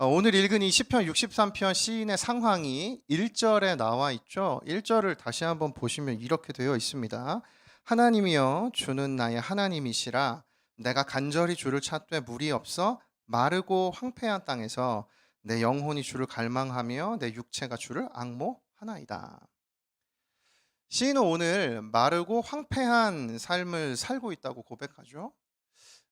오늘 읽은 이 시편 63편 시인의 상황이 1절에 나와 있죠. 1절을 다시 한번 보시면 이렇게 되어 있습니다. 하나님이여 주는 나의 하나님이시라. 내가 간절히 주를 찾되 물이 없어 마르고 황폐한 땅에서 내 영혼이 주를 갈망하며 내 육체가 주를 앙모하나이다. 시인은 오늘 마르고 황폐한 삶을 살고 있다고 고백하죠.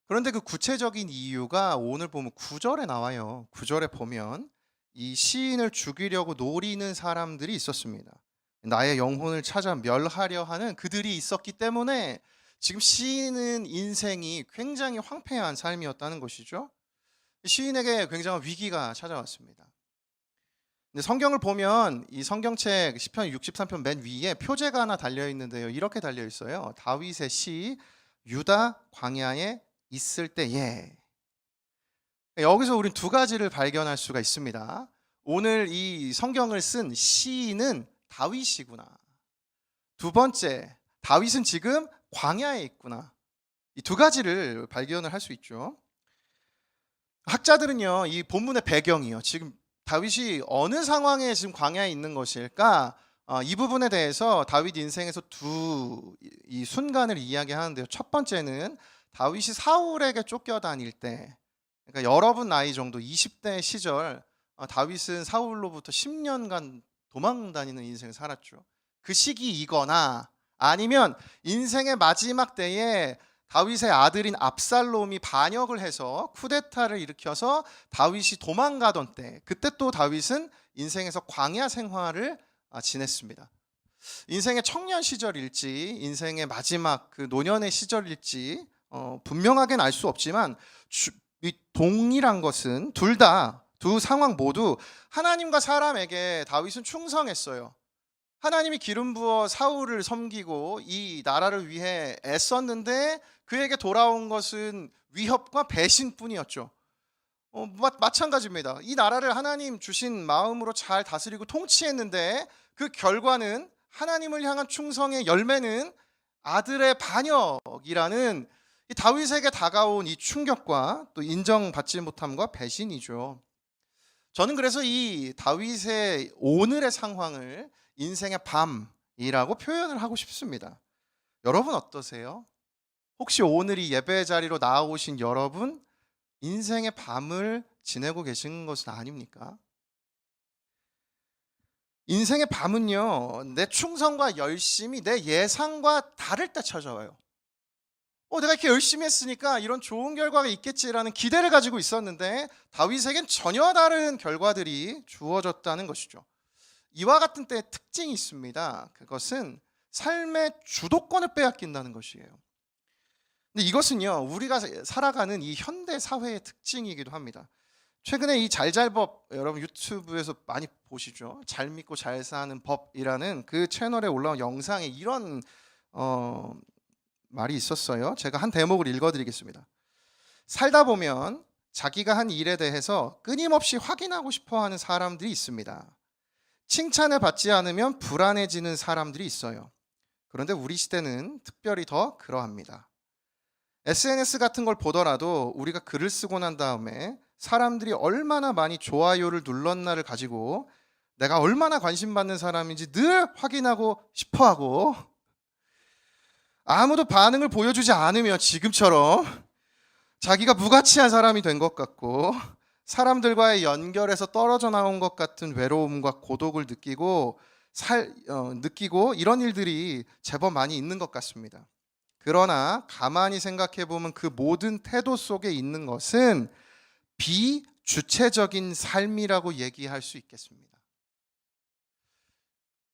그런데 그 구체적인 이유가 오늘 보면 9절에 나와요. 9절에 보면 이 시인을 죽이려고 노리는 사람들이 있었습니다. 나의 영혼을 찾아 멸하려 하는 그들이 있었기 때문에 지금 시인은 인생이 굉장히 황폐한 삶이었다는 것이죠. 시인에게 굉장한 위기가 찾아왔습니다. 근데 성경을 보면 이 성경책 시편 63편 맨 위에 표제가 하나 달려 있는데요. 이렇게 달려 있어요. 다윗의 시 유다 광야에 있을 때에. 여기서 우린 두 가지를 발견할 수가 있습니다. 오늘 이 성경을 쓴 시인은 다윗이구나. 두 번째, 다윗은 지금 광야에 있구나. 이 두 가지를 발견을 할 수 있죠. 학자들은요, 이 본문의 배경이요. 지금 다윗이 어느 상황에 지금 광야에 있는 것일까? 이 부분에 대해서 다윗 인생에서 두 이 순간을 이야기하는데요. 첫 번째는 다윗이 사울에게 쫓겨다닐 때, 그러니까 여러분 나이 정도 20대 시절, 다윗은 사울로부터 10년간 도망 다니는 인생을 살았죠. 그 시기이거나 아니면 인생의 마지막 때에 다윗의 아들인 압살롬이 반역을 해서 쿠데타를 일으켜서 다윗이 도망가던 때, 그때 또 다윗은 인생에서 광야 생활을 지냈습니다. 인생의 청년 시절일지 인생의 마지막 그 노년의 시절일지 분명하게는 알 수 없지만 이 동일한 것은 두 상황 모두 하나님과 사람에게 다윗은 충성했어요. 하나님이 기름 부어 사울을 섬기고 이 나라를 위해 애썼는데 그에게 돌아온 것은 위협과 배신뿐이었죠. 마찬가지입니다. 이 나라를 하나님 주신 마음으로 잘 다스리고 통치했는데 그 결과는 하나님을 향한 충성의 열매는 아들의 반역이라는 이 다윗에게 다가온 이 충격과 또 인정받지 못함과 배신이죠. 저는 그래서 이 다윗의 오늘의 상황을 인생의 밤이라고 표현을 하고 싶습니다. 여러분 어떠세요? 혹시 오늘 이 예배 자리로 나오신 여러분 인생의 밤을 지내고 계신 것은 아닙니까? 인생의 밤은요, 내 충성과 열심이 내 예상과 다를 때 찾아와요. 내가 이렇게 열심히 했으니까 이런 좋은 결과가 있겠지라는 기대를 가지고 있었는데 다윗에겐 전혀 다른 결과들이 주어졌다는 것이죠. 이와 같은 때의 특징이 있습니다. 그것은 삶의 주도권을 빼앗긴다는 것이에요. 근데 이것은요, 우리가 살아가는 이 현대 사회의 특징이기도 합니다. 최근에 이 잘잘법 여러분 유튜브에서 많이 보시죠. 잘 믿고 잘 사는 법이라는 그 채널에 올라온 영상에 이런 말이 있었어요. 제가 한 대목을 읽어드리겠습니다. 살다 보면 자기가 한 일에 대해서 끊임없이 확인하고 싶어하는 사람들이 있습니다. 칭찬을 받지 않으면 불안해지는 사람들이 있어요. 그런데 우리 시대는 특별히 더 그러합니다. SNS 같은 걸 보더라도 우리가 글을 쓰고 난 다음에 사람들이 얼마나 많이 좋아요를 눌렀나를 가지고 내가 얼마나 관심받는 사람인지 늘 확인하고 싶어하고, 아무도 반응을 보여주지 않으면 지금처럼 자기가 무가치한 사람이 된 것 같고 사람들과의 연결에서 떨어져 나온 것 같은 외로움과 고독을 느끼고 이런 일들이 제법 많이 있는 것 같습니다. 그러나 가만히 생각해 보면 그 모든 태도 속에 있는 것은 비주체적인 삶이라고 얘기할 수 있겠습니다.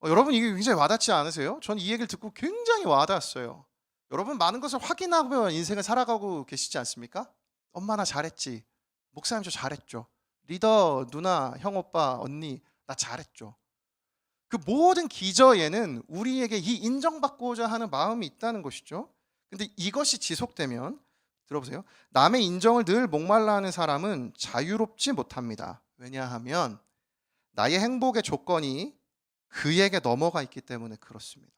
여러분 이게 굉장히 와닿지 않으세요? 전 이 얘기를 듣고 굉장히 와닿았어요. 여러분 많은 것을 확인하며 인생을 살아가고 계시지 않습니까? 엄마 나 잘했지. 목사님 저 잘했죠. 리더 누나 형 오빠 언니 나 잘했죠. 그 모든 기저에는 우리에게 이 인정받고자 하는 마음이 있다는 것이죠. 근데 이것이 지속되면 들어보세요. 남의 인정을 늘 목말라 하는 사람은 자유롭지 못합니다. 왜냐하면 나의 행복의 조건이 그에게 넘어가 있기 때문에 그렇습니다.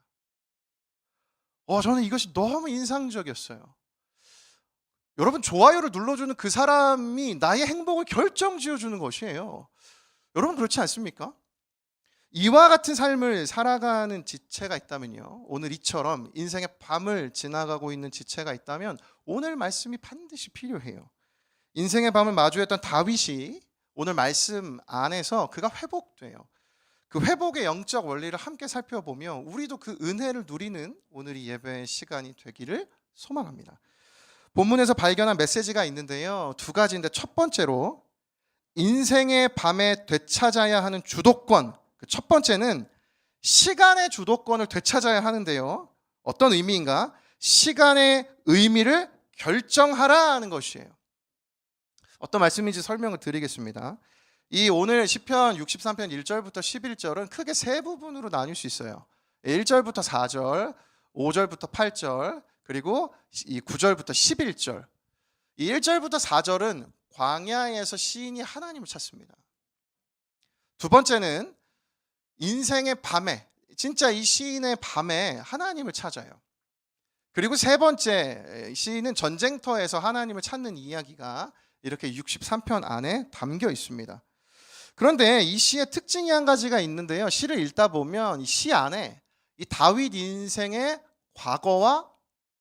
저는 이것이 너무 인상적이었어요. 여러분, 좋아요를 눌러주는 그 사람이 나의 행복을 결정지어주는 것이에요. 여러분, 그렇지 않습니까? 이와 같은 삶을 살아가는 지체가 있다면요, 오늘 이처럼 인생의 밤을 지나가고 있는 지체가 있다면 오늘 말씀이 반드시 필요해요. 인생의 밤을 마주했던 다윗이 오늘 말씀 안에서 그가 회복돼요. 그 회복의 영적 원리를 함께 살펴보며 우리도 그 은혜를 누리는 오늘 이 예배의 시간이 되기를 소망합니다. 본문에서 발견한 메시지가 있는데요, 두 가지인데, 첫 번째로 인생의 밤에 되찾아야 하는 주도권, 첫 번째는 시간의 주도권을 되찾아야 하는데요, 어떤 의미인가? 시간의 의미를 결정하라 하는 것이에요. 어떤 말씀인지 설명을 드리겠습니다. 이 오늘 시편 63편 1절부터 11절은 크게 세 부분으로 나눌 수 있어요. 1절부터 4절, 5절부터 8절, 그리고 이 9절부터 11절. 이 1절부터 4절은 광야에서 시인이 하나님을 찾습니다. 두 번째는 인생의 밤에, 진짜 이 시인의 밤에 하나님을 찾아요. 그리고 세 번째, 시인은 전쟁터에서 하나님을 찾는 이야기가 이렇게 63편 안에 담겨 있습니다. 그런데 이 시의 특징이 한 가지가 있는데요, 시를 읽다 보면 이 시 안에 이 다윗 인생의 과거와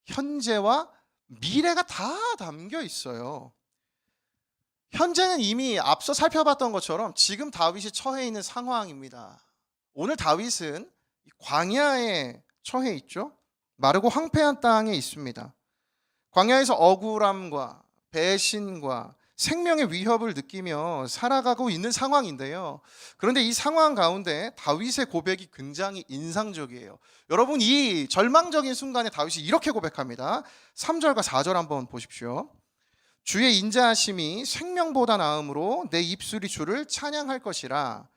현재와 미래가 다 담겨 있어요. 현재는 이미 앞서 살펴봤던 것처럼 지금 다윗이 처해 있는 상황입니다. 오늘 다윗은 광야에 처해 있죠. 마르고 황폐한 땅에 있습니다. 광야에서 억울함과 배신과 생명의 위협을 느끼며 살아가고 있는 상황인데요, 그런데 이 상황 가운데 다윗의 고백이 굉장히 인상적이에요. 여러분, 이 절망적인 순간에 다윗이 이렇게 고백합니다. 3절과 4절 한번 보십시오. 주의 인자하심이 생명보다 나음으로 내 입술이 주를 찬양할 것이라.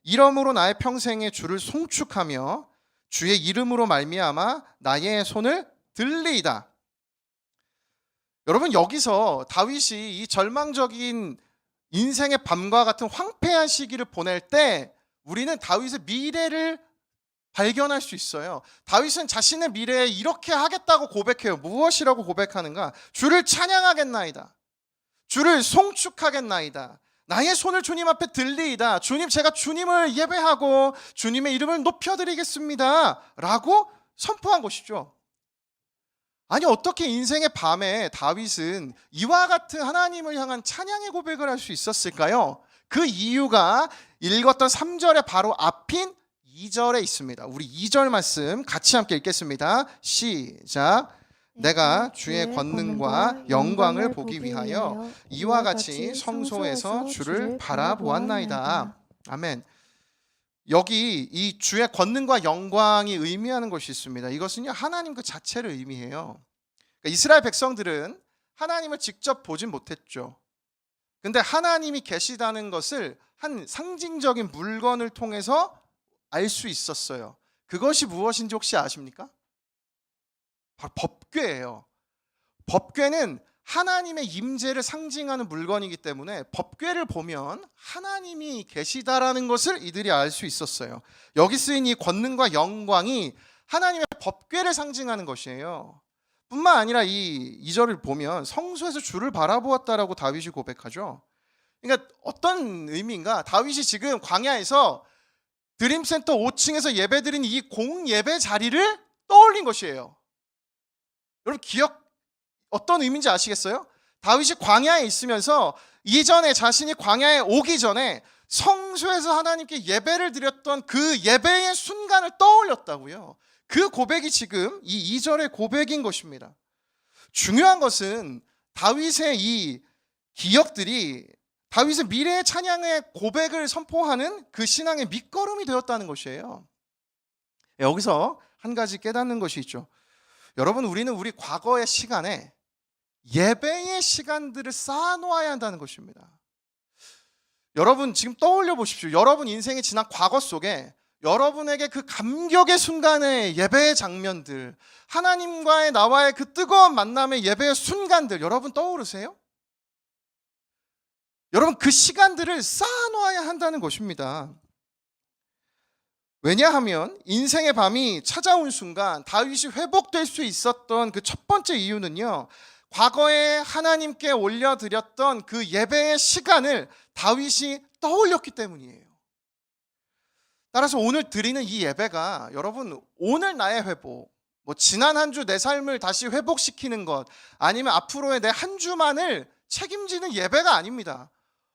이러므로 나의 평생에 주를 송축하며 주의 이름으로 말미암아 나의 손을 들리이다. 여러분, 여기서 다윗이 이 절망적인 인생의 밤과 같은 황폐한 시기를 보낼 때 우리는 다윗의 미래를 발견할 수 있어요. 다윗은 자신의 미래에 이렇게 하겠다고 고백해요. 무엇이라고 고백하는가? 주를 찬양하겠나이다. 주를 송축하겠나이다. 나의 손을 주님 앞에 들리이다. 주님, 제가 주님을 예배하고 주님의 이름을 높여드리겠습니다 라고 선포한 것이죠. 아니, 어떻게 인생의 밤에 다윗은 이와 같은 하나님을 향한 찬양의 고백을 할 수 있었을까요? 그 이유가 읽었던 3절의 바로 앞인 2절에 있습니다. 우리 2절 말씀 같이 함께 읽겠습니다. 시작. 내가 주의 권능과 영광을 보기 위하여 이와 같이 성소에서 주를 바라보았나이다. 아멘. 여기 이 주의 권능과 영광이 의미하는 것이 있습니다. 이것은요, 하나님 그 자체를 의미해요. 그러니까 이스라엘 백성들은 하나님을 직접 보진 못했죠. 근데 하나님이 계시다는 것을 한 상징적인 물건을 통해서 알 수 있었어요. 그것이 무엇인지 혹시 아십니까? 바로 법궤예요. 법궤는 하나님의 임재를 상징하는 물건이기 때문에 법궤를 보면 하나님이 계시다라는 것을 이들이 알 수 있었어요. 여기 쓰인 이 권능과 영광이 하나님의 법궤를 상징하는 것이에요. 뿐만 아니라 이 2절을 보면 성소에서 주를 바라보았다라고 다윗이 고백하죠. 그러니까 어떤 의미인가? 다윗이 지금 광야에서 드림센터 5층에서 예배드린 이 공예배 자리를 떠올린 것이에요. 여러분, 어떤 의미인지 아시겠어요? 다윗이 광야에 있으면서 이전에 자신이 광야에 오기 전에 성소에서 하나님께 예배를 드렸던 그 예배의 순간을 떠올렸다고요. 그 고백이 지금 이 2절의 고백인 것입니다. 중요한 것은 다윗의 이 기억들이 다윗의 미래의 찬양의 고백을 선포하는 그 신앙의 밑거름이 되었다는 것이에요. 여기서 한 가지 깨닫는 것이 있죠. 여러분, 우리는 우리 과거의 시간에 예배의 시간들을 쌓아놓아야 한다는 것입니다. 여러분, 지금 떠올려 보십시오. 여러분 인생이 지난 과거 속에 여러분에게 그 감격의 순간의 예배의 장면들, 하나님과의 나와의 그 뜨거운 만남의 예배의 순간들, 여러분 떠오르세요? 여러분, 그 시간들을 쌓아놓아야 한다는 것입니다. 왜냐하면 인생의 밤이 찾아온 순간 다윗이 회복될 수 있었던 그 첫 번째 이유는요, 과거에 하나님께 올려드렸던 그 예배의 시간을 다윗이 떠올렸기 때문이에요. 따라서 오늘 드리는 이 예배가 여러분 오늘 나의 회복, 지난 한 주 내 삶을 다시 회복시키는 것, 아니면 앞으로의 내 한 주만을 책임지는 예배가 아닙니다.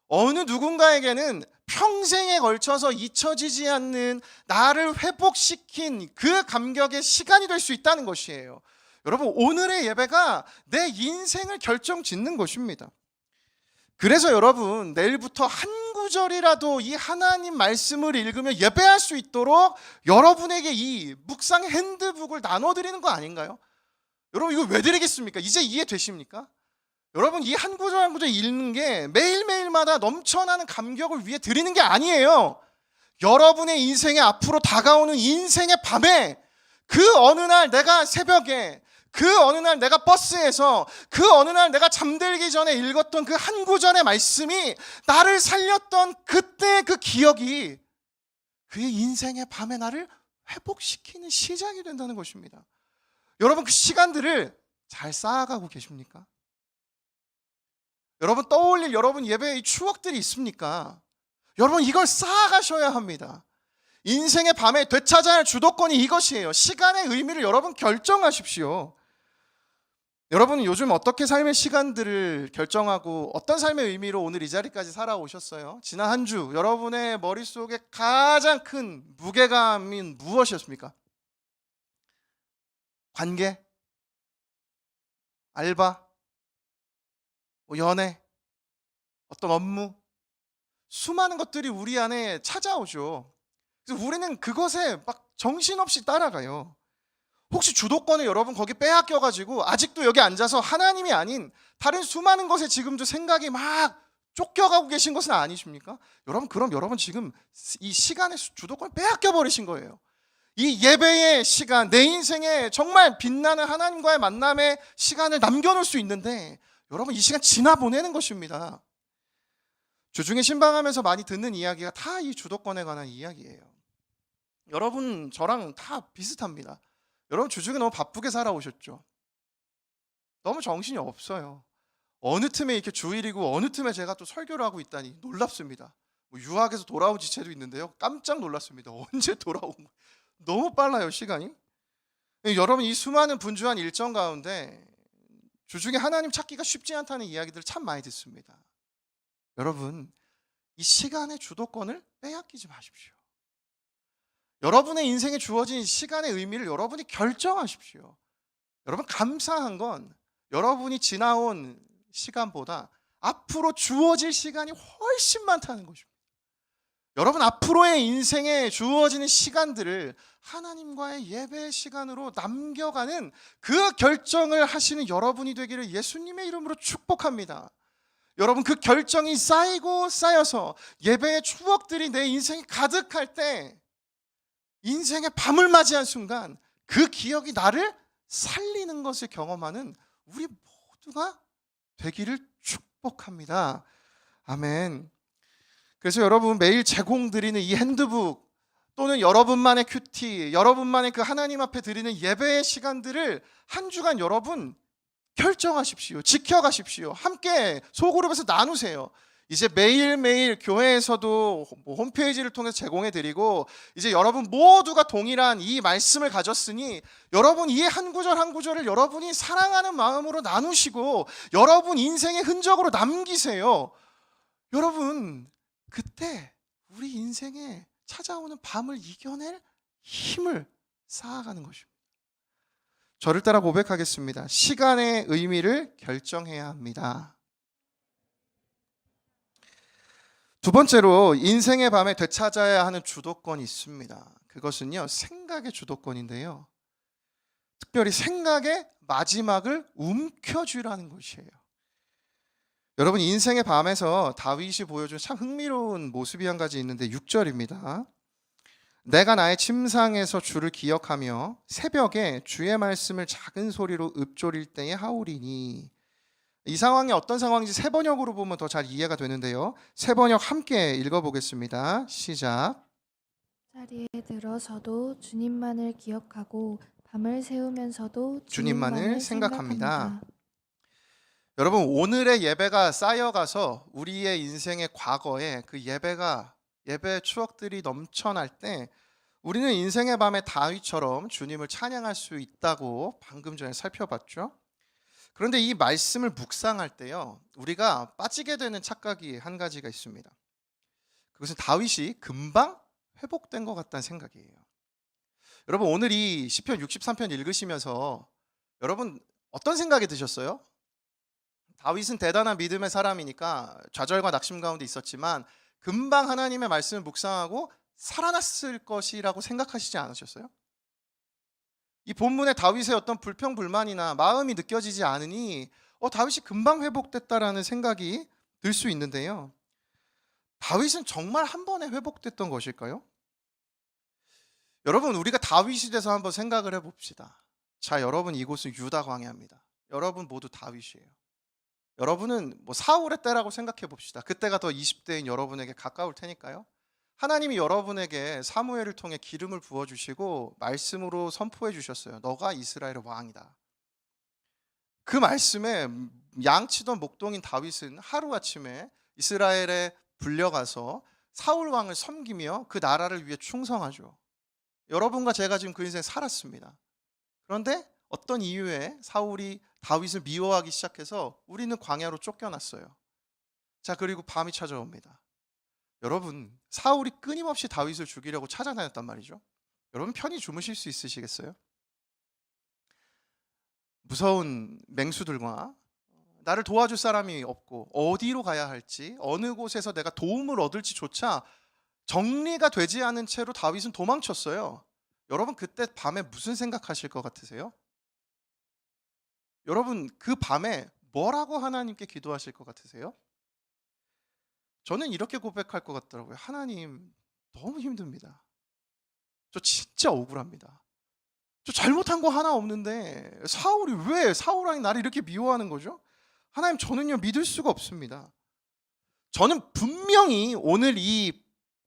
어느 누군가에게는 평생에 걸쳐서 잊혀지지 않는 나를 회복시킨 그 감격의 시간이 될 수 있다는 것이에요. 여러분 오늘의 예배가 내 인생을 결정짓는 것입니다. 그래서 여러분 내일부터 한 구절이라도 이 하나님 말씀을 읽으며 예배할 수 있도록 여러분에게 이 묵상 핸드북을 나눠드리는 거 아닌가요? 여러분 이거 왜 드리겠습니까? 이제 이해되십니까? 여러분 이 한 구절 한 구절 읽는 게 매일매일마다 넘쳐나는 감격을 위해 드리는 게 아니에요. 여러분의 인생에 앞으로 다가오는 인생의 밤에 그 어느 날 내가 새벽에, 그 어느 날 내가 버스에서, 그 어느 날 내가 잠들기 전에 읽었던 그 한 구절의 말씀이 나를 살렸던 그때 그 기억이 그의 인생의 밤에 나를 회복시키는 시작이 된다는 것입니다. 여러분 그 시간들을 잘 쌓아가고 계십니까? 여러분 떠올릴 여러분 예배의 추억들이 있습니까? 여러분 이걸 쌓아가셔야 합니다. 인생의 밤에 되찾아야 할 주도권이 이것이에요. 시간의 의미를 여러분 결정하십시오. 여러분은 요즘 어떻게 삶의 시간들을 결정하고 어떤 삶의 의미로 오늘 이 자리까지 살아오셨어요? 지난 한 주 여러분의 머릿속에 가장 큰 무게감인 무엇이었습니까? 관계? 알바? 연애? 어떤 업무? 수많은 것들이 우리 안에 찾아오죠. 그래서 우리는 그것에 막 정신없이 따라가요. 혹시 주도권을 여러분 거기 빼앗겨가지고 아직도 여기 앉아서 하나님이 아닌 다른 수많은 것에 지금도 생각이 막 쫓겨가고 계신 것은 아니십니까? 여러분 그럼 여러분 지금 이 시간의 주도권을 빼앗겨 버리신 거예요. 이 예배의 시간, 내 인생에 정말 빛나는 하나님과의 만남의 시간을 남겨놓을 수 있는데 여러분 이 시간 지나 보내는 것입니다. 주중에 신방하면서 많이 듣는 이야기가 다 이 주도권에 관한 이야기예요. 여러분 저랑 다 비슷합니다. 여러분 주중에 너무 바쁘게 살아오셨죠? 너무 정신이 없어요. 어느 틈에 이렇게 주일이고 어느 틈에 제가 또 설교를 하고 있다니 놀랍습니다. 유학에서 돌아온 지체도 있는데요. 깜짝 놀랐습니다. 언제 돌아온 거예요? 너무 빨라요 시간이. 여러분 이 수많은 분주한 일정 가운데 주중에 하나님 찾기가 쉽지 않다는 이야기들을 참 많이 듣습니다. 여러분 이 시간의 주도권을 빼앗기지 마십시오. 여러분의 인생에 주어진 시간의 의미를 여러분이 결정하십시오. 여러분 감사한 건 여러분이 지나온 시간보다 앞으로 주어질 시간이 훨씬 많다는 것입니다. 여러분 앞으로의 인생에 주어지는 시간들을 하나님과의 예배의 시간으로 남겨가는 그 결정을 하시는 여러분이 되기를 예수님의 이름으로 축복합니다. 여러분 그 결정이 쌓이고 쌓여서 예배의 추억들이 내 인생에 가득할 때 인생의 밤을 맞이한 순간 그 기억이 나를 살리는 것을 경험하는 우리 모두가 되기를 축복합니다. 아멘. 그래서 여러분 매일 제공드리는 이 핸드북 또는 여러분만의 큐티, 여러분만의 그 하나님 앞에 드리는 예배의 시간들을 한 주간 여러분 결정하십시오. 지켜가십시오. 함께 소그룹에서 나누세요. 이제 매일매일 교회에서도 홈페이지를 통해서 제공해드리고 이제 여러분 모두가 동일한 이 말씀을 가졌으니 여러분 이 한 구절 한 구절을 여러분이 사랑하는 마음으로 나누시고 여러분 인생의 흔적으로 남기세요. 여러분 그때 우리 인생에 찾아오는 밤을 이겨낼 힘을 쌓아가는 것입니다. 저를 따라 고백하겠습니다. 시간의 의미를 결정해야 합니다. 두 번째로 인생의 밤에 되찾아야 하는 주도권이 있습니다. 그것은요 생각의 주도권인데요. 특별히 생각의 마지막을 움켜쥐라는 것이에요. 여러분 인생의 밤에서 다윗이 보여준 참 흥미로운 모습이 한 가지 있는데 6절입니다. 내가 나의 침상에서 주를 기억하며 새벽에 주의 말씀을 작은 소리로 읊조릴 때에 하오리니. 이 상황이 어떤 상황인지 세 번역으로 보면 더 잘 이해가 되는데요. 세 번역 함께 읽어보겠습니다. 시작. 자리에 들어서도 주님만을 기억하고 밤을 새우면서도 주님만을 주님만을 생각합니다. 생각합니다. 여러분, 오늘의 예배가 쌓여가서 우리의 인생의 과거에 그 예배의 추억들이 넘쳐날 때 우리는 인생의 밤에 다윗처럼 주님을 찬양할 수 있다고 방금 전에 살펴봤죠. 그런데 이 말씀을 묵상할 때요, 우리가 빠지게 되는 착각이 한 가지가 있습니다. 그것은 다윗이 금방 회복된 것 같다는 생각이에요. 여러분, 오늘 이 시편 63편 읽으시면서 여러분 어떤 생각이 드셨어요? 다윗은 대단한 믿음의 사람이니까 좌절과 낙심 가운데 있었지만 금방 하나님의 말씀을 묵상하고 살아났을 것이라고 생각하시지 않으셨어요? 이 본문에 다윗의 어떤 불평불만이나 마음이 느껴지지 않으니 다윗이 금방 회복됐다라는 생각이 들 수 있는데요. 다윗은 정말 한 번에 회복됐던 것일까요? 여러분, 우리가 다윗이 돼서 한번 생각을 해봅시다. 자, 여러분, 이곳은 유다 광야입니다. 여러분 모두 다윗이에요. 여러분은 사울의 때라고 생각해 봅시다. 그때가 더 20대인 여러분에게 가까울 테니까요. 하나님이 여러분에게 사무엘을 통해 기름을 부어주시고 말씀으로 선포해 주셨어요. 너가 이스라엘의 왕이다. 그 말씀에 양치던 목동인 다윗은 하루아침에 이스라엘에 불려가서 사울 왕을 섬기며 그 나라를 위해 충성하죠. 여러분과 제가 지금 그 인생 살았습니다. 그런데 어떤 이유에 사울이 다윗을 미워하기 시작해서 우리는 광야로 쫓겨났어요. 자, 그리고 밤이 찾아옵니다. 여러분, 사울이 끊임없이 다윗을 죽이려고 찾아다녔단 말이죠. 여러분, 편히 주무실 수 있으시겠어요? 무서운 맹수들과 나를 도와줄 사람이 없고 어디로 가야 할지, 어느 곳에서 내가 도움을 얻을지조차 정리가 되지 않은 채로 다윗은 도망쳤어요. 여러분, 그때 밤에 무슨 생각하실 것 같으세요? 여러분, 그 밤에 뭐라고 하나님께 기도하실 것 같으세요? 저는 이렇게 고백할 것 같더라고요. 하나님, 너무 힘듭니다. 저 진짜 억울합니다. 저 잘못한 거 하나 없는데 사울이 왜 사울 왕이 나를 이렇게 미워하는 거죠? 하나님, 저는요 믿을 수가 없습니다. 저는 분명히 오늘 이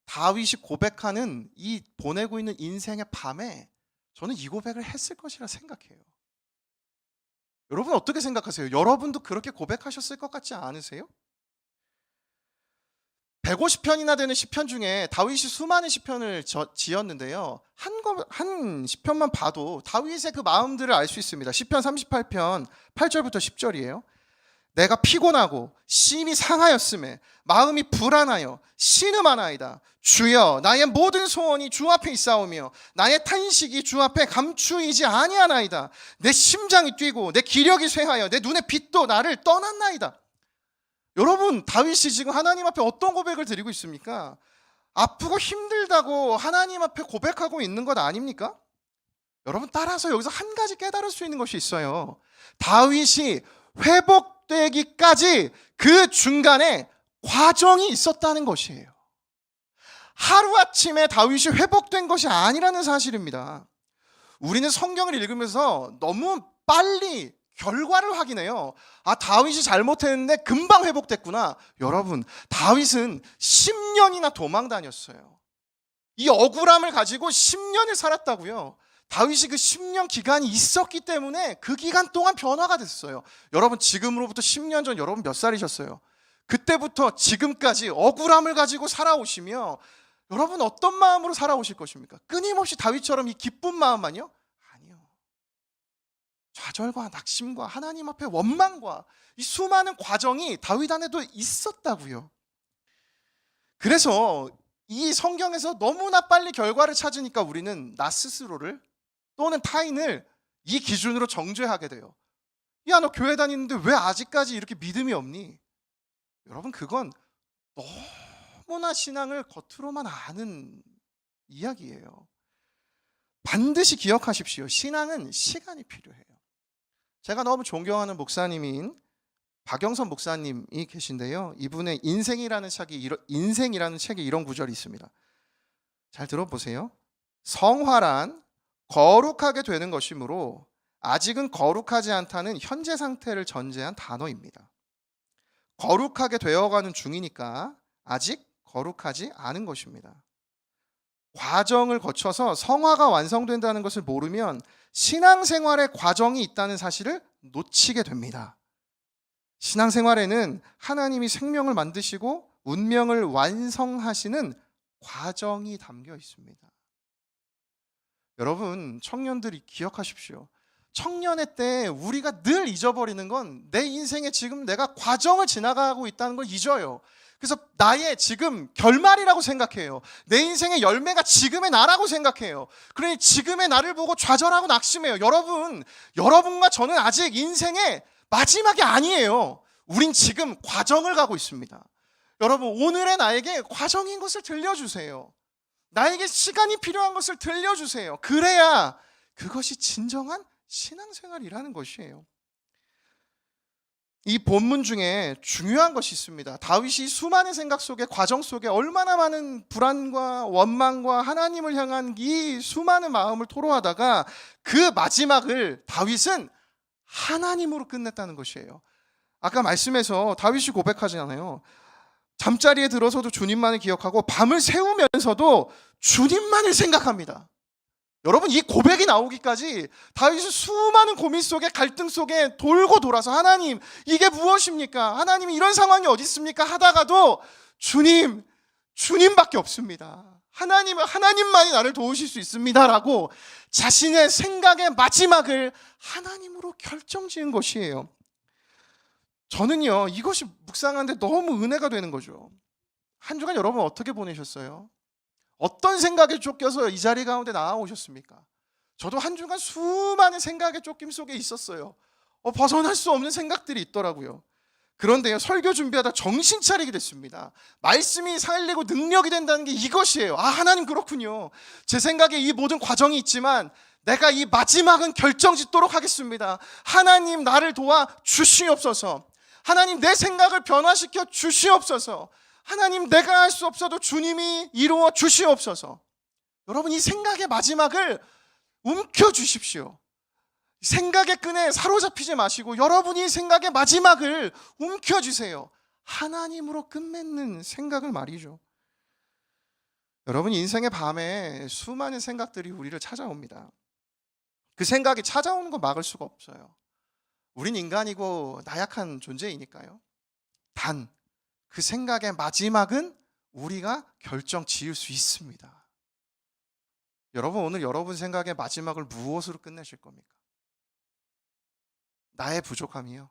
다윗이 고백하는 이 보내고 있는 인생의 밤에 저는 이 고백을 했을 것이라 생각해요. 여러분 어떻게 생각하세요? 여러분도 그렇게 고백하셨을 것 같지 않으세요? 150편이나 되는 시편 중에 다윗이 수많은 시편을 지었는데요. 한 시편만 봐도 다윗의 그 마음들을 알 수 있습니다. 시편 38편 8절부터 10절이에요. 내가 피곤하고 심히 상하였음에 마음이 불안하여 신음하나이다. 주여, 나의 모든 소원이 주 앞에 있사오며 나의 탄식이 주 앞에 감추이지 아니하나이다. 내 심장이 뛰고 내 기력이 쇠하여 내 눈의 빛도 나를 떠났나이다. 여러분, 다윗이 지금 하나님 앞에 어떤 고백을 드리고 있습니까? 아프고 힘들다고 하나님 앞에 고백하고 있는 것 아닙니까? 여러분, 따라서 여기서 한 가지 깨달을 수 있는 것이 있어요. 다윗이 회복되기까지 그 중간에 과정이 있었다는 것이에요. 하루아침에 다윗이 회복된 것이 아니라는 사실입니다. 우리는 성경을 읽으면서 너무 빨리 결과를 확인해요. 아, 다윗이 잘못했는데 금방 회복됐구나. 여러분, 다윗은 10년이나 도망 다녔어요. 이 억울함을 가지고 10년을 살았다고요. 다윗이 그 10년 기간이 있었기 때문에 그 기간 동안 변화가 됐어요. 여러분, 지금으로부터 10년 전 여러분 몇 살이셨어요? 그때부터 지금까지 억울함을 가지고 살아오시며 여러분 어떤 마음으로 살아오실 것입니까? 끊임없이 다윗처럼 이 기쁜 마음만요? 아니요. 좌절과 낙심과 하나님 앞에 원망과 이 수많은 과정이 다윗 안에도 있었다고요. 그래서 이 성경에서 너무나 빨리 결과를 찾으니까 우리는 나 스스로를 또는 타인을 이 기준으로 정죄하게 돼요. 야, 너 교회 다니는데 왜 아직까지 이렇게 믿음이 없니? 여러분, 그건 너무나 신앙을 겉으로만 아는 이야기예요. 반드시 기억하십시오. 신앙은 시간이 필요해요. 제가 너무 존경하는 목사님인 박영선 목사님이 계신데요. 이분의 인생이라는 책에 이런 구절이 있습니다. 잘 들어보세요. 성화란 거룩하게 되는 것이므로 아직은 거룩하지 않다는 현재 상태를 전제한 단어입니다. 거룩하게 되어가는 중이니까 아직 거룩하지 않은 것입니다. 과정을 거쳐서 성화가 완성된다는 것을 모르면 신앙생활의 과정이 있다는 사실을 놓치게 됩니다. 신앙생활에는 하나님이 생명을 만드시고 운명을 완성하시는 과정이 담겨 있습니다. 여러분, 청년들이 기억하십시오. 청년의 때 우리가 늘 잊어버리는 건 내 인생에 지금 내가 과정을 지나가고 있다는 걸 잊어요. 그래서 나의 지금 결말이라고 생각해요. 내 인생의 열매가 지금의 나라고 생각해요. 그러니 지금의 나를 보고 좌절하고 낙심해요. 여러분과 저는 아직 인생의 마지막이 아니에요. 우린 지금 과정을 가고 있습니다. 여러분, 오늘의 나에게 과정인 것을 들려주세요. 나에게 시간이 필요한 것을 들려주세요. 그래야 그것이 진정한 신앙생활이라는 것이에요. 이 본문 중에 중요한 것이 있습니다. 다윗이 수많은 생각 속에, 과정 속에 얼마나 많은 불안과 원망과 하나님을 향한 이 수많은 마음을 토로하다가 그 마지막을 다윗은 하나님으로 끝냈다는 것이에요. 아까 말씀에서 다윗이 고백하잖아요. 잠자리에 들어서도 주님만을 기억하고 밤을 새우면서도 주님만을 생각합니다. 여러분, 이 고백이 나오기까지 다윗은 수많은 고민 속에, 갈등 속에 돌고 돌아서 하나님, 이게 무엇입니까? 하나님, 이런 상황이 어디 있습니까? 하다가도 주님밖에 없습니다. 하나님만이 나를 도우실 수 있습니다라고 자신의 생각의 마지막을 하나님으로 결정지은 것이에요. 저는요, 이것이 묵상하는데 너무 은혜가 되는 거죠. 한 주간 여러분 어떻게 보내셨어요? 어떤 생각에 쫓겨서 이 자리 가운데 나아오셨습니까? 저도 한 주간 수많은 생각의 쫓김 속에 있었어요. 벗어날 수 없는 생각들이 있더라고요. 그런데요, 설교 준비하다 정신 차리게 됐습니다. 말씀이 살리고 능력이 된다는 게 이것이에요. 하나님, 그렇군요. 제 생각에 이 모든 과정이 있지만 내가 이 마지막은 결정짓도록 하겠습니다. 하나님, 나를 도와 주시옵소서. 하나님, 내 생각을 변화시켜 주시옵소서. 하나님, 내가 할 수 없어도 주님이 이루어 주시옵소서. 여러분, 이 생각의 마지막을 움켜주십시오. 생각의 끈에 사로잡히지 마시고 여러분이 생각의 마지막을 움켜주세요. 하나님으로 끝맺는 생각을 말이죠. 여러분, 인생의 밤에 수많은 생각들이 우리를 찾아옵니다. 그 생각이 찾아오는 거 막을 수가 없어요. 우린 인간이고 나약한 존재이니까요. 단, 그 생각의 마지막은 우리가 결정 지을 수 있습니다. 여러분, 오늘 여러분 생각의 마지막을 무엇으로 끝내실 겁니까? 나의 부족함이요?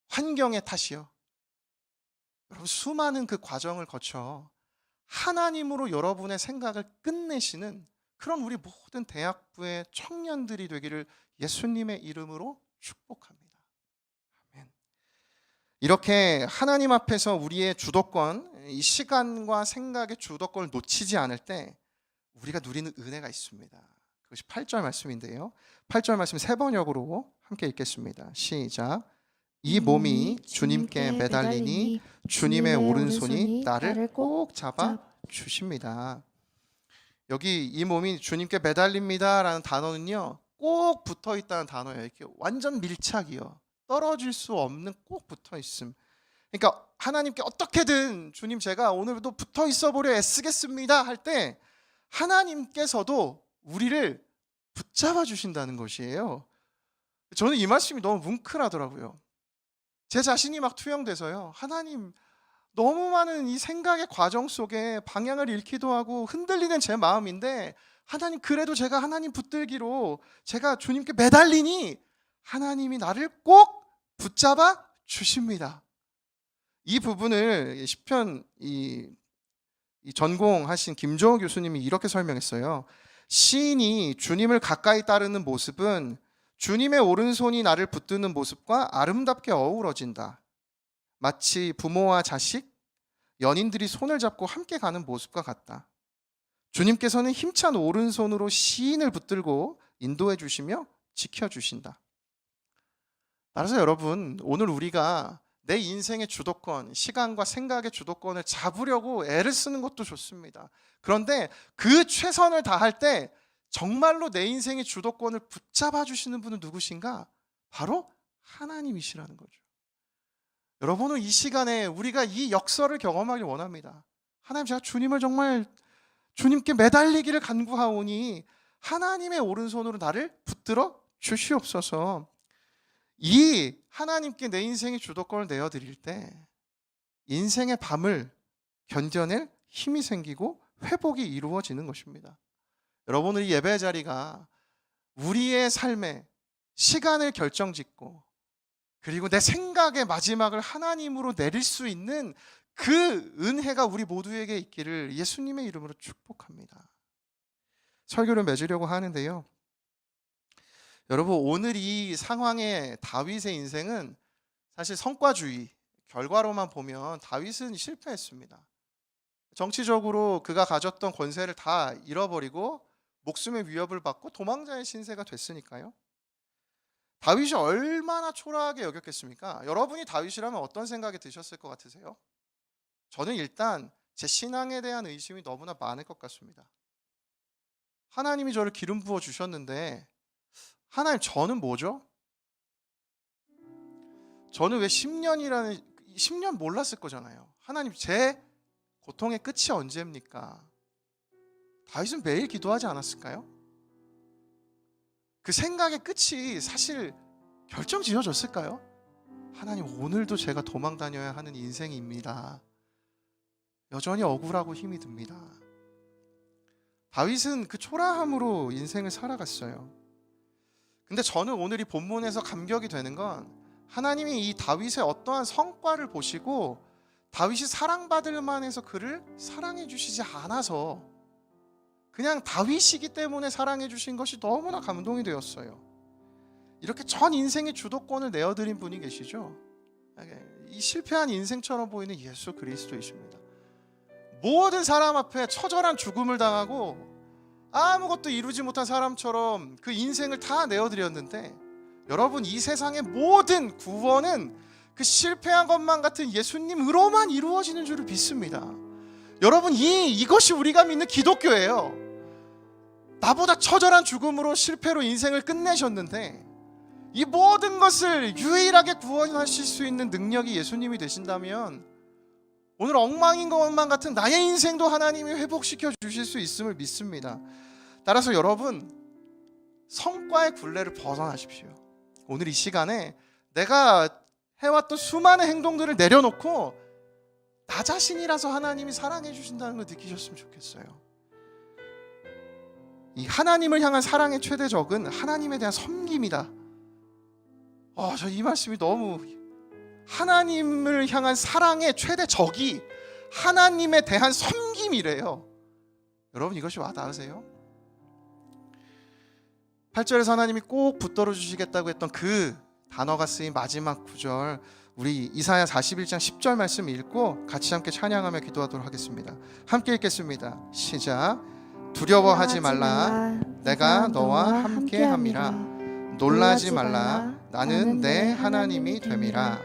환경의 탓이요? 여러분, 수많은 그 과정을 거쳐 하나님으로 여러분의 생각을 끝내시는 그런 우리 모든 대학부의 청년들이 되기를 예수님의 이름으로 축복합니다. 아멘. 이렇게 하나님 앞에서 우리의 주도권, 이 시간과 생각의 주도권을 놓치지 않을 때 우리가 누리는 은혜가 있습니다. 그것이 8절 말씀인데요. 8절 말씀 세 번역으로 함께 읽겠습니다. 시작. 이 몸이 주님께 매달리니 주님의 오른손이 나를 꼭 잡아 주십니다. 여기 이 몸이 주님께 매달립니다라는 단어는요, 꼭 붙어 있다는 단어예요. 이렇게 완전 밀착이요. 떨어질 수 없는 꼭 붙어 있음. 그러니까 하나님께 어떻게든 주님, 제가 오늘도 붙어 있어 보려 애쓰겠습니다 할 때 하나님께서도 우리를 붙잡아 주신다는 것이에요. 저는 이 말씀이 너무 뭉클하더라고요. 제 자신이 막 투영돼서요. 하나님, 너무 많은 이 생각의 과정 속에 방향을 잃기도 하고 흔들리는 제 마음인데, 하나님, 그래도 제가 하나님 붙들기로 제가 주님께 매달리니 하나님이 나를 꼭 붙잡아 주십니다. 이 부분을 시편 이 전공하신 김종호 교수님이 이렇게 설명했어요. 시인이 주님을 가까이 따르는 모습은 주님의 오른손이 나를 붙드는 모습과 아름답게 어우러진다. 마치 부모와 자식, 연인들이 손을 잡고 함께 가는 모습과 같다. 주님께서는 힘찬 오른손으로 시인을 붙들고 인도해 주시며 지켜주신다. 따라서 여러분, 오늘 우리가 내 인생의 주도권, 시간과 생각의 주도권을 잡으려고 애를 쓰는 것도 좋습니다. 그런데 그 최선을 다할 때 정말로 내 인생의 주도권을 붙잡아 주시는 분은 누구신가? 바로 하나님이시라는 거죠. 여러분은 이 시간에 우리가 이 역설을 경험하길 원합니다. 하나님, 제가 주님을 정말 주님께 매달리기를 간구하오니 하나님의 오른손으로 나를 붙들어 주시옵소서. 이 하나님께 내 인생의 주도권을 내어드릴 때 인생의 밤을 견뎌낼 힘이 생기고 회복이 이루어지는 것입니다. 여러분, 우리 예배 자리가 우리의 삶의 시간을 결정짓고 그리고 내 생각의 마지막을 하나님으로 내릴 수 있는 그 은혜가 우리 모두에게 있기를 예수님의 이름으로 축복합니다. 설교를 맺으려고 하는데요, 여러분, 오늘 이 상황의 다윗의 인생은 사실 성과주의, 결과로만 보면 다윗은 실패했습니다. 정치적으로 그가 가졌던 권세를 다 잃어버리고 목숨의 위협을 받고 도망자의 신세가 됐으니까요. 다윗이 얼마나 초라하게 여겼겠습니까? 여러분이 다윗이라면 어떤 생각이 드셨을 것 같으세요? 저는 일단 제 신앙에 대한 의심이 너무나 많을 것 같습니다. 하나님이 저를 기름 부어 주셨는데 하나님, 저는 뭐죠? 저는 왜 10년 몰랐을 거잖아요. 하나님, 제 고통의 끝이 언제입니까? 다윗은 매일 기도하지 않았을까요? 그 생각의 끝이 사실 결정지어졌을까요? 하나님, 오늘도 제가 도망 다녀야 하는 인생입니다. 여전히 억울하고 힘이 듭니다. 다윗은 그 초라함으로 인생을 살아갔어요. 근데 저는 오늘 이 본문에서 감격이 되는 건 하나님이 이 다윗의 어떠한 성과를 보시고 다윗이 사랑받을 만해서 그를 사랑해 주시지 않아서 그냥 다윗이기 때문에 사랑해 주신 것이 너무나 감동이 되었어요. 이렇게 전 인생의 주도권을 내어드린 분이 계시죠. 이 실패한 인생처럼 보이는 예수 그리스도이십니다. 모든 사람 앞에 처절한 죽음을 당하고 아무것도 이루지 못한 사람처럼 그 인생을 다 내어드렸는데, 여러분, 이 세상의 모든 구원은 그 실패한 것만 같은 예수님으로만 이루어지는 줄을 믿습니다. 여러분, 이것이 우리가 믿는 기독교예요. 나보다 처절한 죽음으로 실패로 인생을 끝내셨는데 이 모든 것을 유일하게 구원하실 수 있는 능력이 예수님이 되신다면 오늘 엉망인 것만 같은 나의 인생도 하나님이 회복시켜 주실 수 있음을 믿습니다. 따라서 여러분, 성과의 굴레를 벗어나십시오. 오늘 이 시간에 내가 해왔던 수많은 행동들을 내려놓고 나 자신이라서 하나님이 사랑해 주신다는 걸 느끼셨으면 좋겠어요. 이 하나님을 향한 사랑의 최대적은 하나님에 대한 섬김이다. 저 이 말씀이 너무, 하나님을 향한 사랑의 최대적이 하나님에 대한 섬김이래요. 여러분, 이것이 와닿으세요? 8절에서 하나님이 꼭 붙들어 주시겠다고 했던 그 단어가 쓰인 마지막 구절, 우리 이사야 41장 10절 말씀 읽고 같이 함께 찬양하며 기도하도록 하겠습니다. 함께 읽겠습니다. 시작. 두려워하지 말라, 내가 너와 함께함이라. 놀라지 말라, 나는 내 하나님이 됨이라.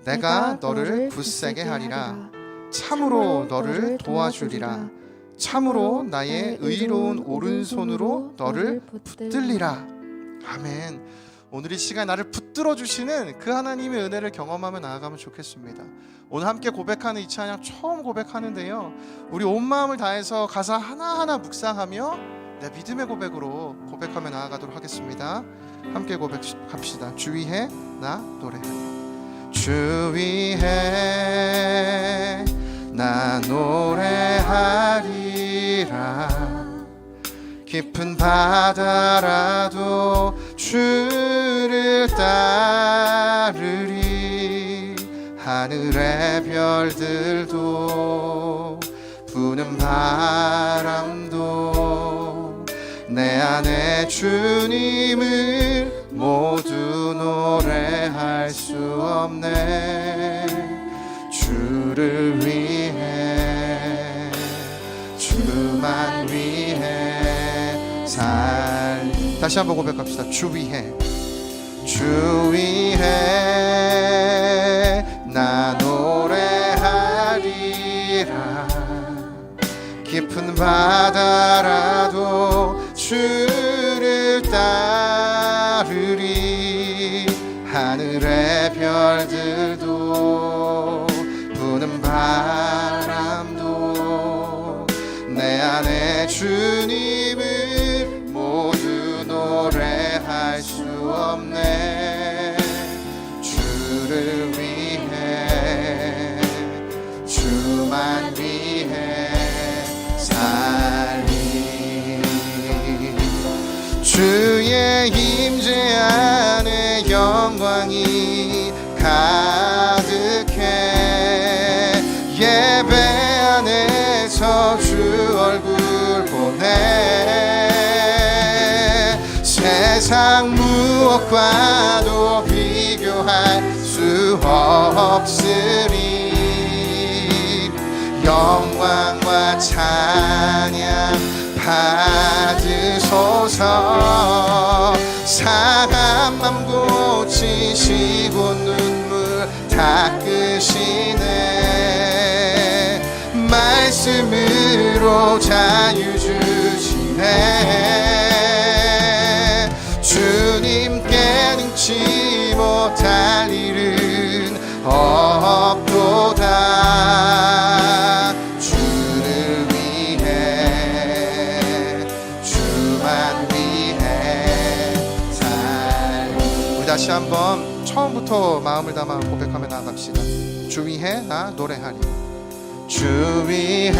내가 너를 굳세게 하리라. 참으로 너를 도와주리라. 참으로 나의 의로운 오른손으로 너를 붙들리라. 아멘. 오늘 이 시간 나를 붙들어 주시는 그 하나님의 은혜를 경험하며 나아가면 좋겠습니다. 오늘 함께 고백하는 이 찬양 처음 고백하는데요, 우리 온 마음을 다해서 가사 하나하나 묵상하며 내 믿음의 고백으로 고백하며 나아가도록 하겠습니다. 함께 고백합시다. 주 위에 나 노래하리. 주 위에 나 노래하리라. 깊은 바다라도 주를 따르리. 하늘의 별들도 부는 바람도 내 안에 주님을 모두 노래할 수 없네. 주를 위해, 주만 위해 다시 한번 고백합시다. 주 위해, 주 위해 나 노래하리라. 깊은 바다라도 주를 따르리. 하늘의 별들도 부는 바람도 내 안에 주님을 모두 노래할 수 없네. 주의 임재 안에 영광이 가득해 예배 안에서 주 얼굴 보네 세상 무엇과도 비교할 수 없으리 영광과 찬양 받으소서 상한 맘 고치시고 눈물 닦으시네 말씀으로 자유 주시네 주님께 능치 못할 일은 없도다 주를 위해 주만 위해 우리 다시 한번 처음부터 마음을 담아 고백하며 나아갑시다. 주 위해 나 노래하리 주 위해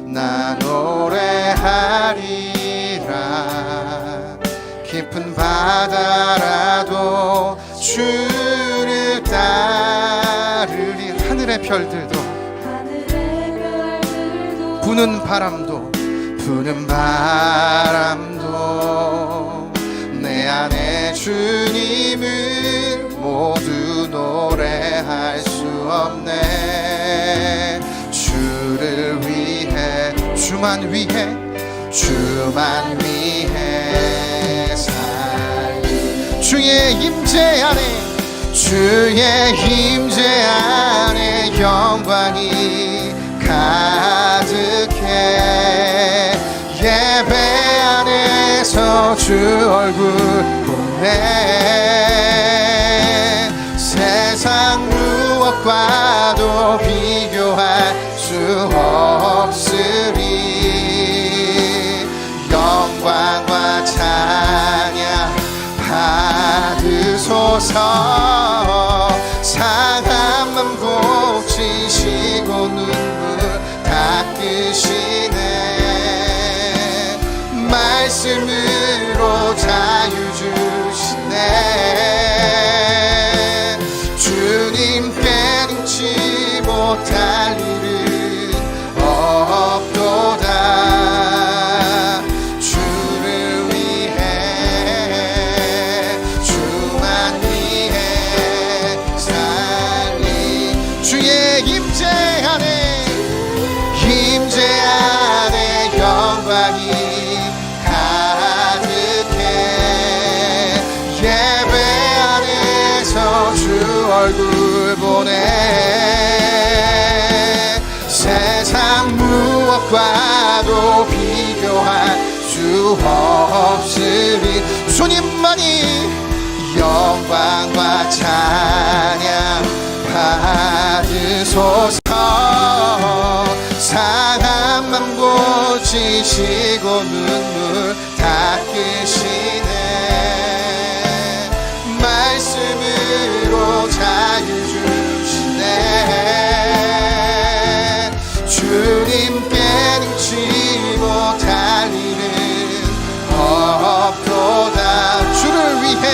나 노래하리라 깊은 바다라도 주를 따르리 하늘의 별들도 부는 바람도 내 안에 주님을 모두 노래할 수 없네 주를 위해 주만 위해 살리 주의 임재 안에 영광이 가득해 예배 안에서 주 얼굴 보네 세상 무엇과도 비교할 수 없으리 영광과 찬양 받으소서 상한 맘 고치시고 눈물 닦으시네 말씀으로 자유 주시네 주님께 능치 못할 일은 없도다 주를 위해 주만 위해 살리 주의 임재 안에 영광이 가득해 예배 안에서 주 얼굴 보네 세상 무엇과도 비교할 수 없으리 주님만이 영광과 찬양 받으소서 상한 맘 고치시고 눈물 닦으시네 말씀으로 자유 주시네 주님께 능치 못할 일은 없도다 주를 위해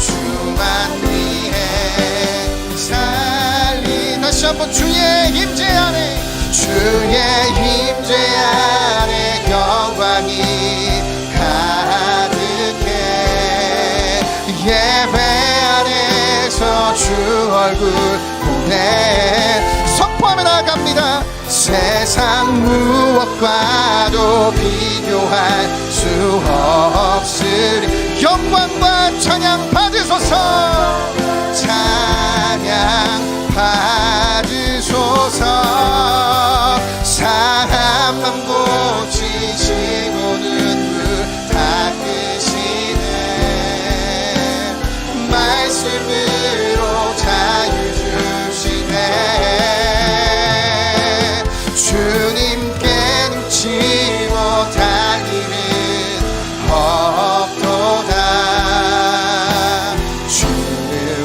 주만 위해 살리 다시 한번 주의 임재 안에 영광이 가득해 예배 안에서 주 얼굴 보내 선포하며 나아갑니다 세상 무엇과도 비교할 수 없으리 영광과 찬양 받으소서 찬양 받으소서 상한 맘 고치시고 눈물 닦으시네 말씀으로 자유 주시네 주님께 능치 못할 일은 없도다 주를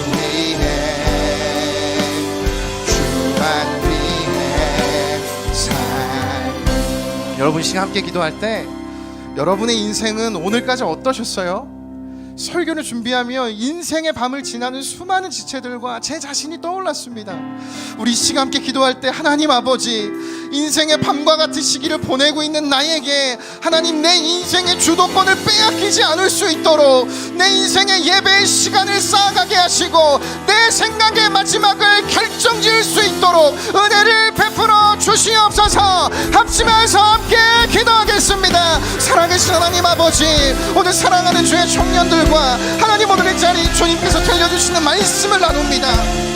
여러분 시간 함께 기도할 때 여러분의 인생은 오늘까지 어떠셨어요? 설교를 준비하며 인생의 밤을 지나는 수많은 지체들과 제 자신이 떠올랐습니다. 우리 이 시간 함께 기도할 때 하나님 아버지, 인생의 밤과 같은 시기를 보내고 있는 나에게 하나님 내 인생의 주도권을 빼앗기지 않을 수 있도록 내 인생의 예배의 시간을 쌓아가게 하시고 내 생각의 마지막을 결정지을 수 있도록 은혜를 베풀어 주시옵소서. 합심해서 함께 기도하겠습니다. 살아계신 하나님 아버지, 오늘 사랑하는 주의 청년들과 하나님 오늘 이 자리 주님께서 들려주시는 말씀을 나눕니다.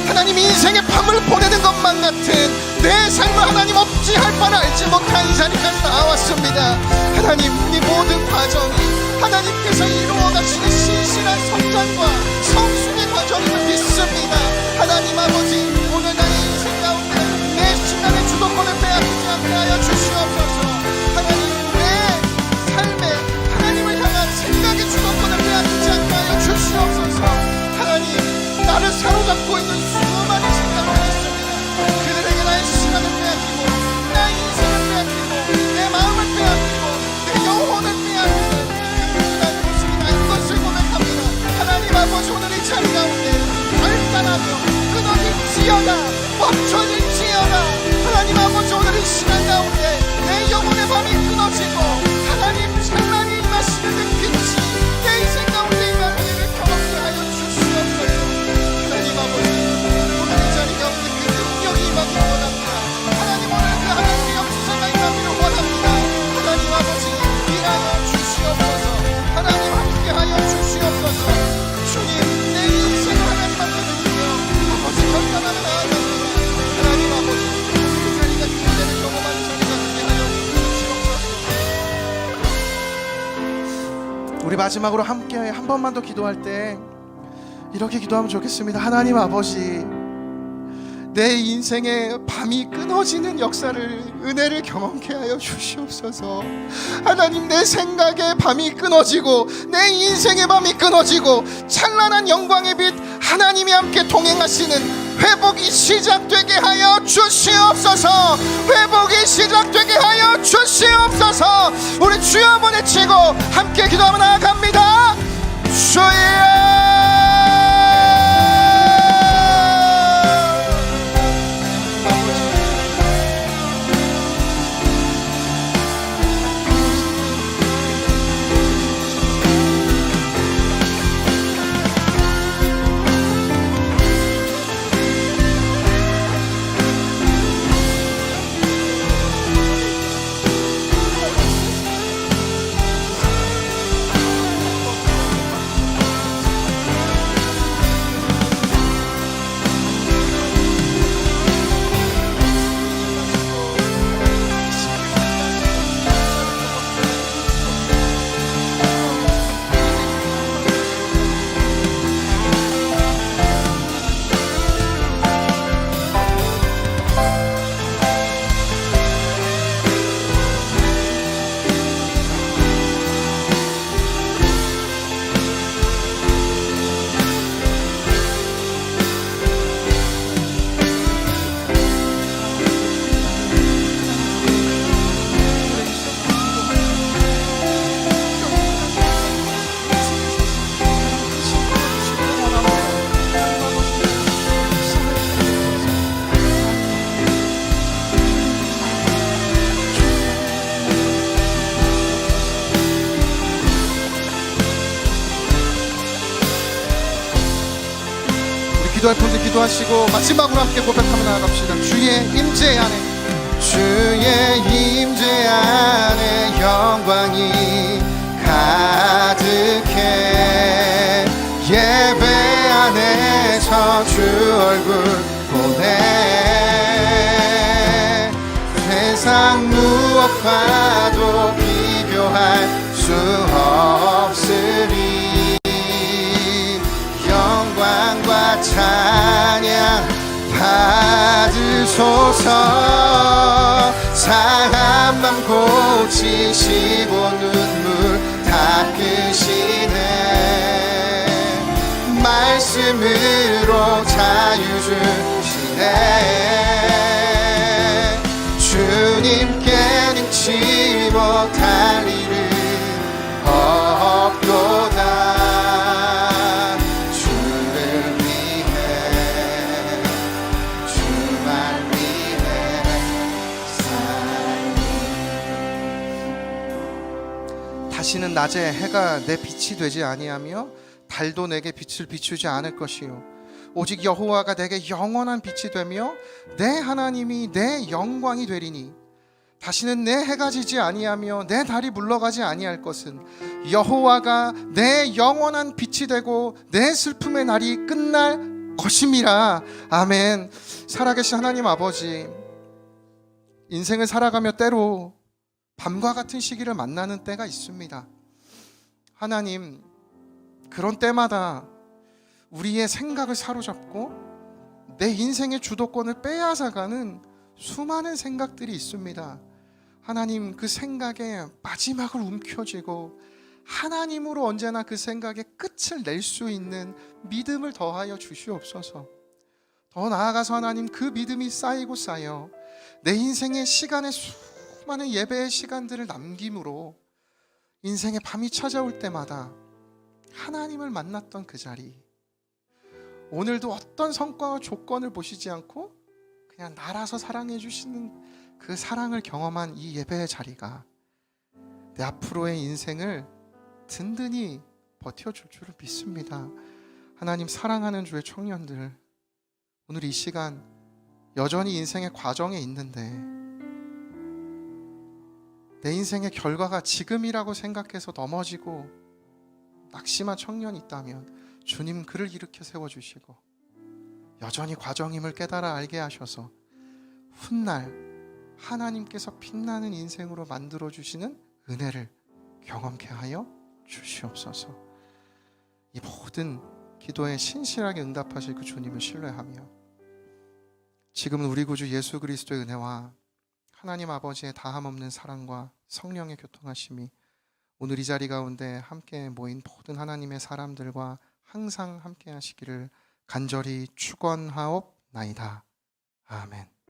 하나님 인생의 밤을 보내는 것만 같은 내 삶을 하나님 어찌할 바를 알지 못한 이 자리까지 나왔습니다. 하나님 이 모든 과정이 하나님께서 이루어가시는 신실한 성장과 성숙의 과정임을 믿습니다. 하나님 아버지, 오늘 나의 인생 가운데 내 신앙의 주도권을 빼앗기지 않게 하여 주시옵소서. 하나님 내 삶에 하나님을 향한 생각의 주도권을 빼앗기지 않게 하여 주시옵소서. 하나님 나를 사로잡고 있는 수많은 생각을 했습니다. 그들에게 나의 시간을 빼앗기고 나의 인생을 빼앗기고 내 마음을 빼앗기고 내 영혼을 빼앗기는 그 불순한 모습이 나인 것을 고백합니다. 하나님 아버지, 오늘 이 자리 가운데 결단하며 끊어질지어다, 멈춰질지어다. 하나님 아버지, 오늘 이 시간 가운데 내 영혼의 밤이 끊어지고 하나님 찬란히 임하시는 그 빛이 내 인생 가운데 임하는 일을 경험케 하여 주시옵소서. 하나님 아버지, 오늘 이 자리 가운데 그 능력이 임하기를 원합니다. 하나님 오늘 그 하나님의 역사가 임하기를 원합니다. 하나님 아버지, 일하여 주시옵소서. 하나님 함께하여 주시옵소서. 주님, 내 인생을 하나님 앞에 드리며 아버지 결단하며 나아갑니다. 하나님 아버지, 그 자리가 그대를 경험하는 자리가 되게 하여 주시옵소서. 우리 마지막으로 함께 한 번만 더 기도할 때 이렇게 기도하면 좋겠습니다. 하나님 아버지, 내 인생의 밤이 끊어지는 역사를 은혜를 경험케 하여 주시옵소서. 하나님 내 생각의 밤이 끊어지고 내 인생의 밤이 끊어지고 찬란한 영광의 빛 하나님이 함께 동행하시는 회복이 시작되게 하여 주시옵소서. 회복이 시작되게 하여 주시옵소서. 우리 주여 한번 외치고 함께 기도하며 나아갑니다. 주여, 기도할 분들 기도하시고 마지막으로 함께 고백하며 나아갑시다. 주의 임재 안에, 주의 임재 안에 영광이 가득해. 예배 안에서 주 얼굴 보내. 세상 무엇과도 비교할 수 없으리. 영광과 찬양 받으소서. 상한 맘 고치시고 눈물 닦으시네. 말씀으로 자유 주시네. 주님께 능치 다시는 낮에 해가 내 빛이 되지 아니하며 달도 내게 빛을 비추지 않을 것이요 오직 여호와가 내게 영원한 빛이 되며 내 하나님이 내 영광이 되리니 다시는 내 해가 지지 아니하며 내 달이 물러가지 아니할 것은 여호와가 내 영원한 빛이 되고 내 슬픔의 날이 끝날 것임이라. 아멘. 살아계신 하나님 아버지, 인생을 살아가며 때로 밤과 같은 시기를 만나는 때가 있습니다. 하나님, 그런 때마다 우리의 생각을 사로잡고 내 인생의 주도권을 빼앗아가는 수많은 생각들이 있습니다. 하나님, 그 생각의 마지막을 움켜쥐고 하나님으로 언제나 그 생각의 끝을 낼 수 있는 믿음을 더하여 주시옵소서. 더 나아가서 하나님, 그 믿음이 쌓이고 쌓여 내 인생의 시간에 수많은 예배의 시간들을 남김으로 인생의 밤이 찾아올 때마다 하나님을 만났던 그 자리, 오늘도 어떤 성과와 조건을 보시지 않고 그냥 날아서 사랑해 주시는 그 사랑을 경험한 이 예배의 자리가 내 앞으로의 인생을 든든히 버텨줄 줄을 믿습니다. 하나님, 사랑하는 주의 청년들, 오늘 이 시간 여전히 인생의 과정에 있는데 내 인생의 결과가 지금이라고 생각해서 넘어지고 낙심한 청년이 있다면 주님, 그를 일으켜 세워주시고 여전히 과정임을 깨달아 알게 하셔서 훗날 하나님께서 빛나는 인생으로 만들어주시는 은혜를 경험케 하여 주시옵소서. 이 모든 기도에 신실하게 응답하실 그 주님을 신뢰하며 지금은 우리 구주 예수 그리스도의 은혜와 하나님 아버지의 다함없는 사랑과 성령의 교통하심이 오늘 이 자리 가운데 함께 모인 모든 하나님의 사람들과 항상 함께 하시기를 간절히 축원하옵나이다. 아멘.